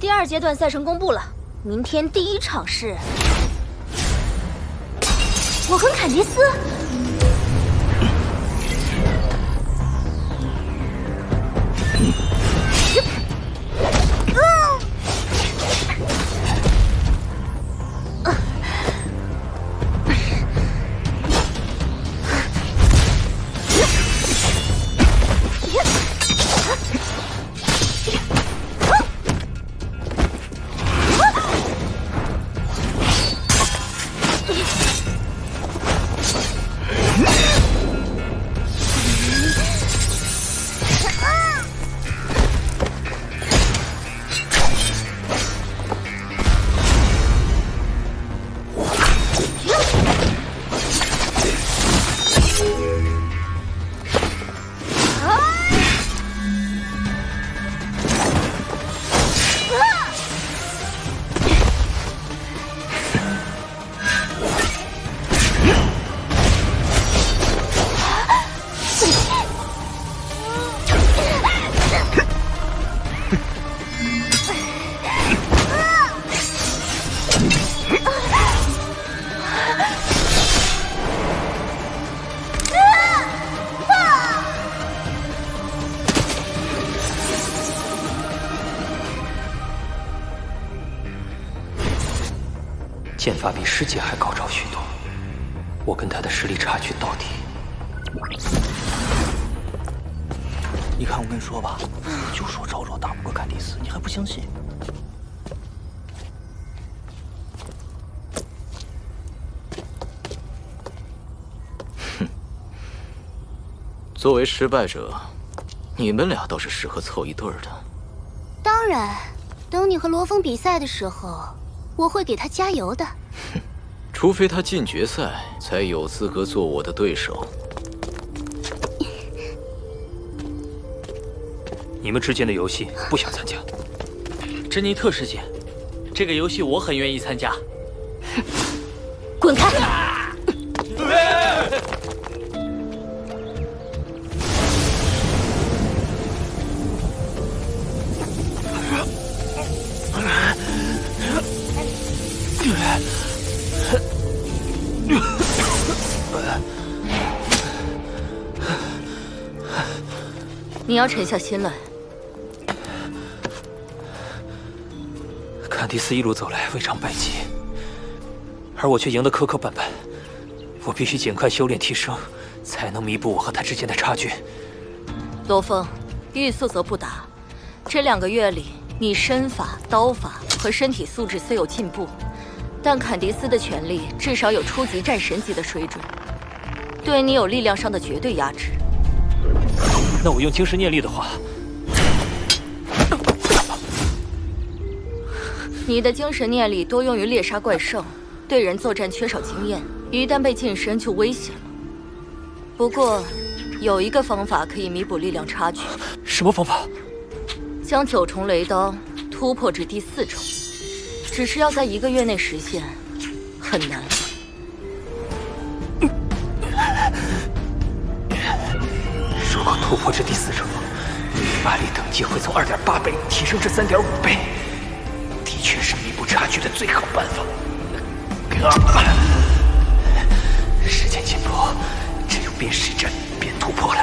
第2阶段赛程公布了，明天第1场是我跟坎迪斯。剑法比师姐还高超许多，我跟他的实力差距到底。你看我跟你说吧，就说昭昭打不过坎迪斯，你还不相信？哼，作为失败者，你们俩倒是适合凑一对儿的。当然，等你和罗峰比赛的时候，我会给他加油的。哼，除非他进决赛，才有资格做我的对手。你们之间的游戏不想参加？珍妮特师姐，这个游戏我很愿意参加。滚开！你要沉下心来。坎迪斯一路走来未尝败绩，而我却赢得磕磕绊绊。我必须尽快修炼提升，才能弥补我和他之间的差距。罗峰，欲速则不达。这2个月里，你身法、刀法和身体素质虽有进步，但坎迪斯的拳力至少有初级战神级的水准，对你有力量上的绝对压制。那我用精神念力的话，你的精神念力多用于猎杀怪兽，对人作战缺少经验，一旦被近身就危险了。不过，有一个方法可以弥补力量差距。什么方法？将9重雷刀突破至第4重，只是要在1个月内实现，很难。如果突破至第4重，法力等级会从2.8倍提升至3.5倍，的确是弥补差距的最好办法。时间紧迫，只有边实战边突破了。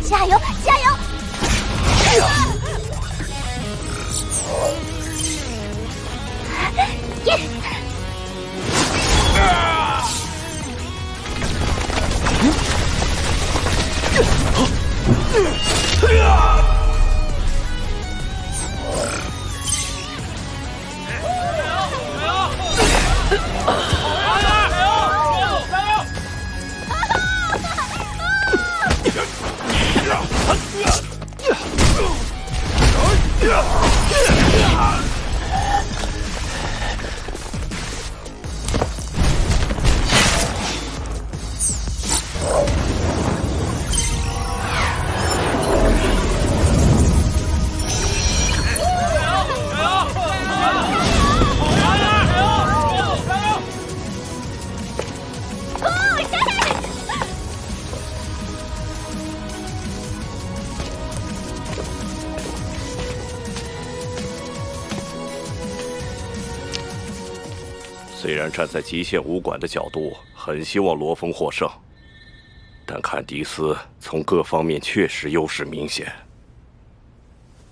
加油，加油！耶！虽然站在极限武馆的角度，很希望罗峰获胜，但坎迪斯从各方面确实优势明显。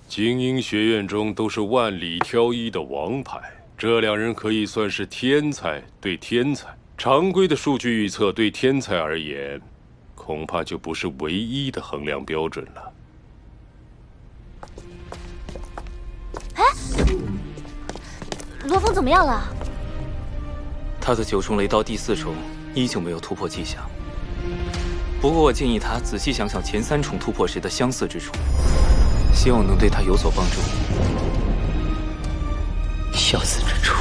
精英学院中都是万里挑一的王牌，这两人可以算是天才对天才。常规的数据预测对天才而言，恐怕就不是唯一的衡量标准了。哎，罗峰怎么样了？他的9重雷到第4重依旧没有突破迹象。不过我建议他仔细想想前3重突破时的相似之处，希望能对他有所帮助。相似之处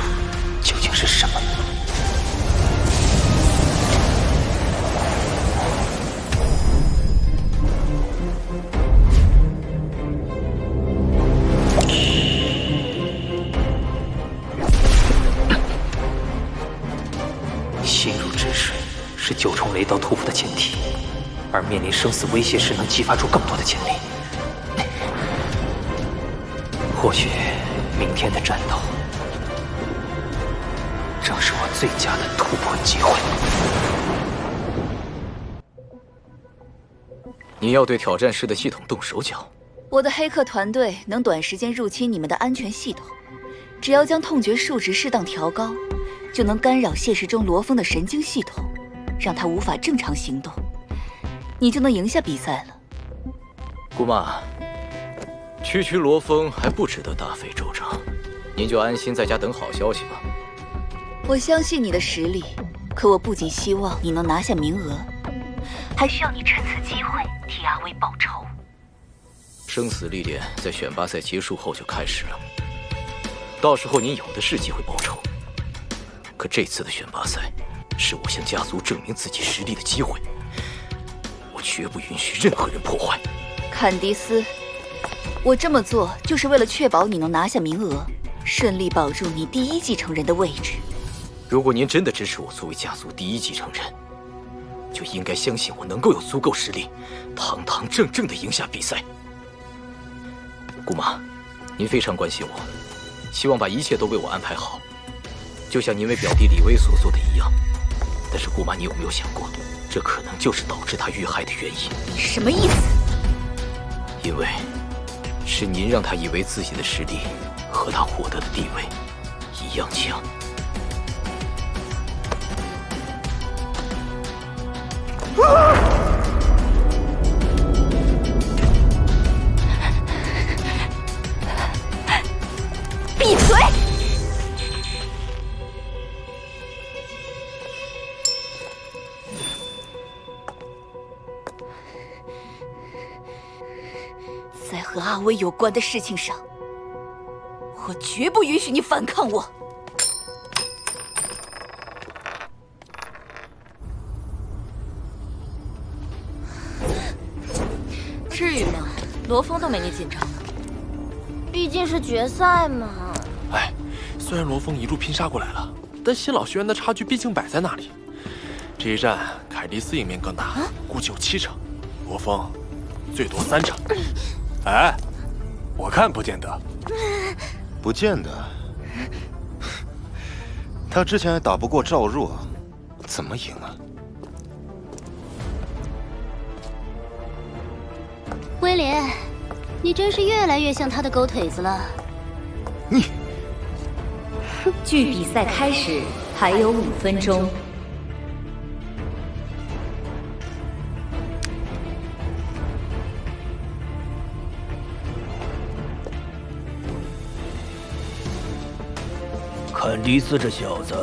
究竟是什么？陷入止水是9重雷刀突破的前提，而面临生死威胁时能激发出更多的潜力。或许明天的战斗正是我最佳的突破机会。你要对挑战师的系统动手脚？我的黑客团队能短时间入侵你们的安全系统，只要将痛觉数值适当调高，就能干扰现实中罗峰的神经系统，让他无法正常行动，你就能赢下比赛了。姑妈，区罗峰还不值得大费周章，您就安心在家等好消息吧。我相信你的实力，可我不仅希望你能拿下名额，还需要你趁此机会替阿威报仇。生死历练在选拔赛结束后就开始了，到时候您有的是机会报仇。可这次的选拔赛是我向家族证明自己实力的机会，我绝不允许任何人破坏。坎迪斯，我这么做就是为了确保你能拿下名额，顺利保住你第1继承人的位置。如果您真的支持我作为家族第1继承人，就应该相信我能够有足够实力，堂堂正正地赢下比赛。姑妈，您非常关心我，希望把一切都为我安排好，就像您为表弟李威所做的一样。但是姑妈，你有没有想过，这可能就是导致他遇害的原因？你什么意思？因为是您让他以为自己的实力和他获得的地位一样强。闭嘴！在和阿威有关的事情上，我绝不允许你反抗我。至于吗？罗峰都没你紧张呢。毕竟是决赛嘛。哎，虽然罗峰一路拼杀过来了，但新老学员的差距毕竟摆在那里。这一战，凯蒂斯赢面更大，估计有7成，罗峰最多3成。哎，我看不见得。不见得。他之前还打不过赵若，怎么赢啊？威廉，你真是越来越像他的狗腿子了。你，距比赛开始还有5分钟。坎迪斯这小子，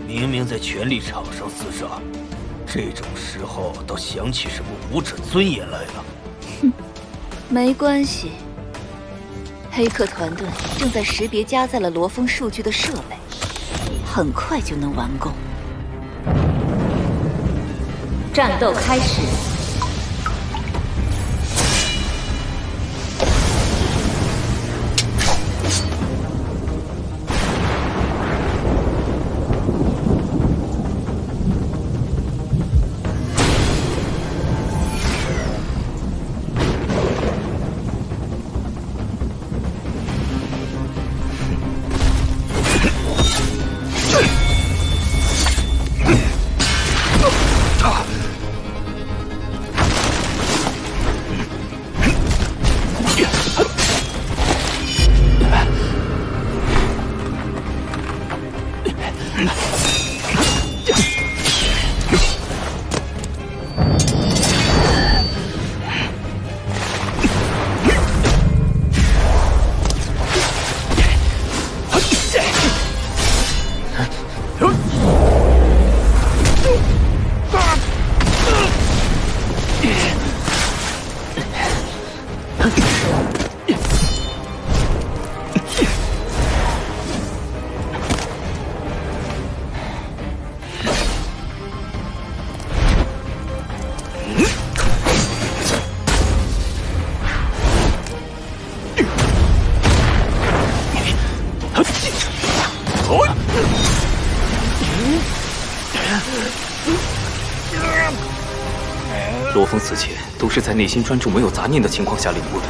明明在权力场上厮杀，这种时候倒想起什么武者尊严来了。哼，没关系。黑客团队正在识别加载了罗峰数据的设备，很快就能完工。战斗开始。峰此前都是在内心专注、没有杂念的情况下领悟的。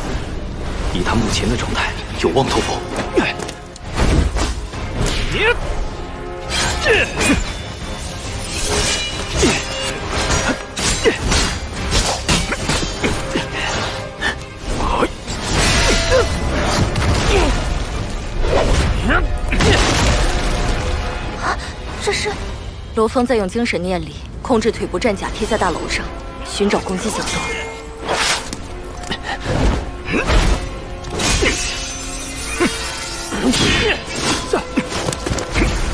以他目前的状态，有望突破。这是罗峰在用精神念力控制腿部战甲贴在大楼上，寻找攻击角度。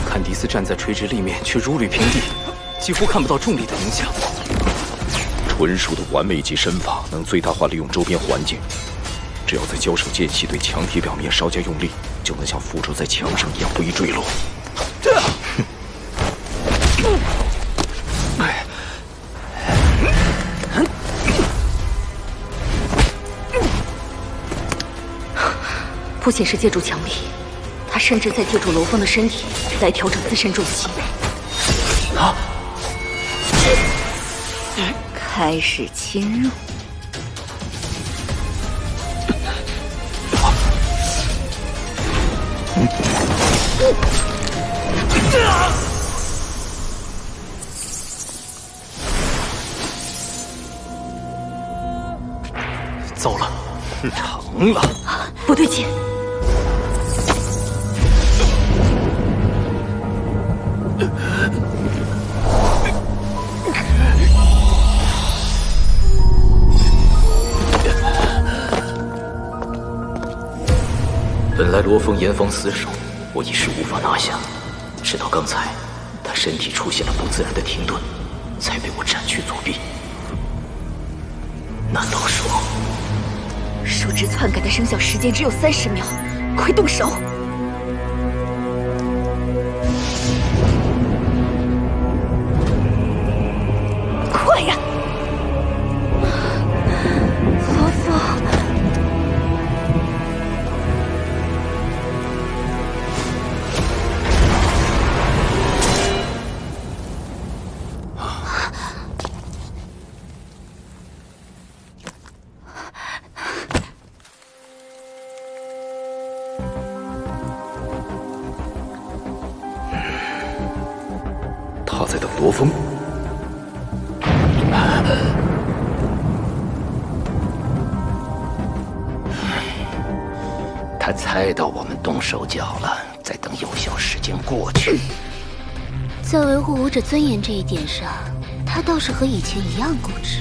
坎迪斯站在垂直立面，却如履平地，几乎看不到重力的影响。纯熟的完美级身法能最大化利用周边环境，只要在交手间隙对墙体表面稍加用力，就能像附着在墙上一样不易坠落。不仅是借助墙壁，他甚至在借助罗峰的身体来调整自身重心。开始侵入。糟了，成了！不对劲。本来罗峰严防死守，我一时无法拿下，直到刚才，他身体出现了不自然的停顿，才被我斩去左臂。难道说，树枝篡改的生效时间只有30秒，快动手！快呀！罗峰。他在等罗峰。他猜到我们动手脚了，在等有效时间过去。在维护武者尊严这一点上，他倒是和以前一样固执。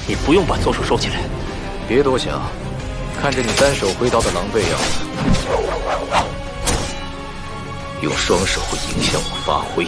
你不用把左手收起来。别多想，看着你单手挥刀的狼狈样子，用双手会影响我发挥。